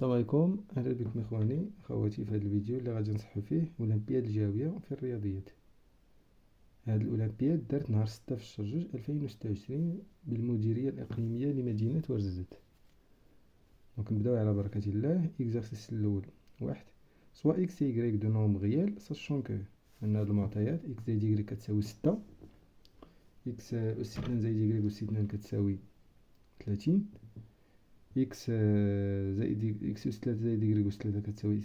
السلام عليكم، اهلا بكم اخواني اخواتي في هذا الفيديو اللي غادي نصحوا فيه اولمبياد الجاويه في الرياضيات. هذه الاولمبياد دارت نهار 6 في الشهر 2 2026 بالمديريه الاقليميه لمدينه ورزازات. دونك نبداو على بركه الله. اكزرسيس الاول واحد، سوا اكس يغريك دو نومبر ريال ساشون كو عندنا هاد المعطيات اكس زائد يغريك كتساوي 6، اكس اس 2 زائد يغريك اس 2 كتساوي 30، إكس زائد إكس أس 3 زائد إكغيك أس 3 كتساوي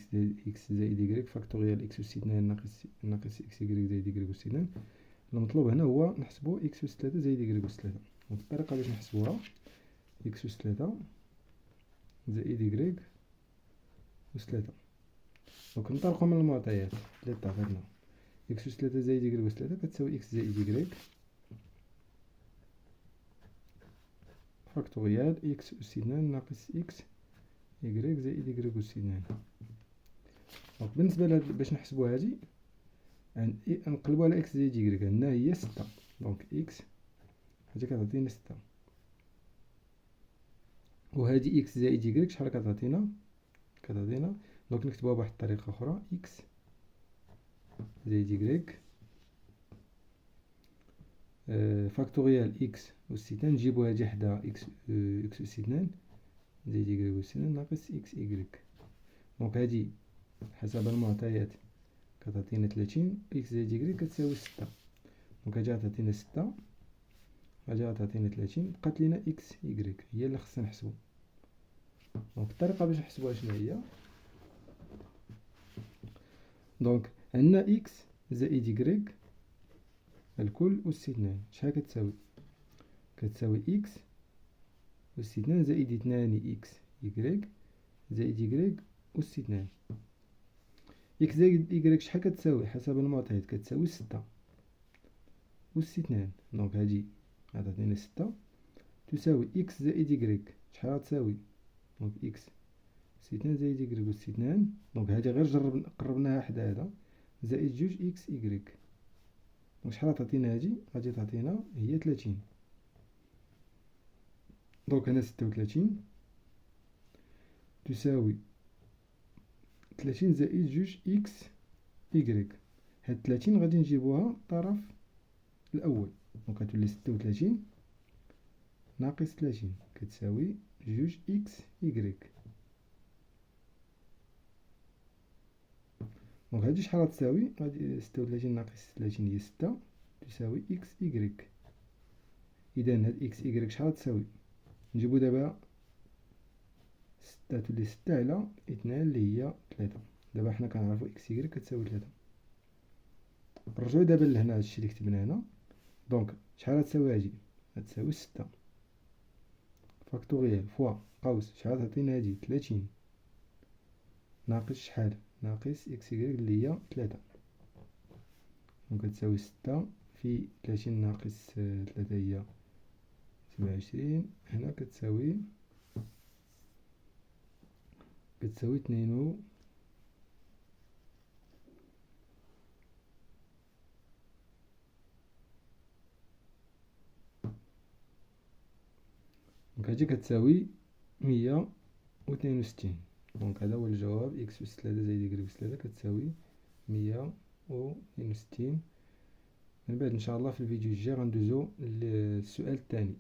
إكس زائد إكغيك فاكتوريال إكس أس 2 ناقص إكس إكغيك زائد إكغيك أس 2. المطلوب هنا هو نحسبو إكس أس 3 زائد إكغيك أس 3. الطريقة باش نحسبوها إكس أس 3 زائد إكغيك أس 3. دونك ننطلقو من المعطيات اللي عطاتنا. إكس أس 3 زائد إكغيك أس 3 كتساوي إكس زائد إكغيك فاكتوريال إكس أس 2 ناقص إكس إكغيك زائد إكغيك أس 2. دونك بالنسبة باش نحسبو هادي نقلبو على إكس زائد إكغيك، عندنا هي 6. دونك إكس هادي كتعطينا 6 وهادي إكس زائد إكغيك شحال كتعطينا؟ دونك نكتبوها بواحد الطريقة أخرى، إكس زائد إكغيك فاكتوريال إكس أس 2 نجيبو هادي حدا إكس أس 2 زائد إكغيك أس 2 ناقص إكس إكغيك. دونك هادي حسب المعطيات كتعطينا 30، إكس زائد إكغيك كتساوي 6. دونك هادي غتعطينا 6 هادي غتعطينا 30، بقات لينا إكس إكغيك هي اللي خصنا نحسبو. دونك الطريقة باش نحسبوها شنو هي؟ دونك عندنا إكس زائد إكغيك الكل أس 2 شحال كتساوي؟ كتساوي إكس أس 2 زائد 2 إكس إكغيك زائد إكغيك أس 2. إكس زائد إكغيك شحال كتساوي حسب المعطيات؟ كتساوي 6 أس 2. دونك هادي غتعطينا 6 تساوي إكس زائد إكغيك شحال غتساوي؟ دونك إكس أس 2 زائد إكغيك أس 2. دونك هادي غير قربناها حدا هذا زائد 2 إكس إكغيك. دونك شحال غتعطينا هادي؟ غادي تعطينا هي 30. دونك هنا 36 تساوي 30 زائد 2 إكس إكغيك. هاد 30 غادي نجيبوها الطرف الأول، دونك غتولي 36 ناقص 30 كتساوي 2 إكس إكغيك. دونك هادي شحال غتساوي؟ غادي 36 ناقص 30 هي 6 تساوي إكس إكغيك. إذا هاد إكس إكغيك شحال غتساوي؟ نجيبو دابا 6 تولي 6 على 2 اللي هي 3. دابا حنا كنعرفو إكس إكغيك كتساوي 3. نرجعو دابا لهنا هادشي اللي كتبنا هنا. دونك شحال غتساوي هادي؟ غتساوي 6 فاكتوريال فوا قوس شحال تعطينا هادي؟ 30 ناقص شحال؟ ناقص إكس إكغيك اللي هي 3. دونك كتساوي 6 في 30 ناقص 3 هي 27. هنا كتساوي 2. دونك هادي كتساوي 162. دونك هذا هو الجواب، إكس أس 3 زائد إكغيك أس 3 كتساوي 162. من بعد إن شاء الله في الفيديو الجاي غندوزو للسؤال الثاني.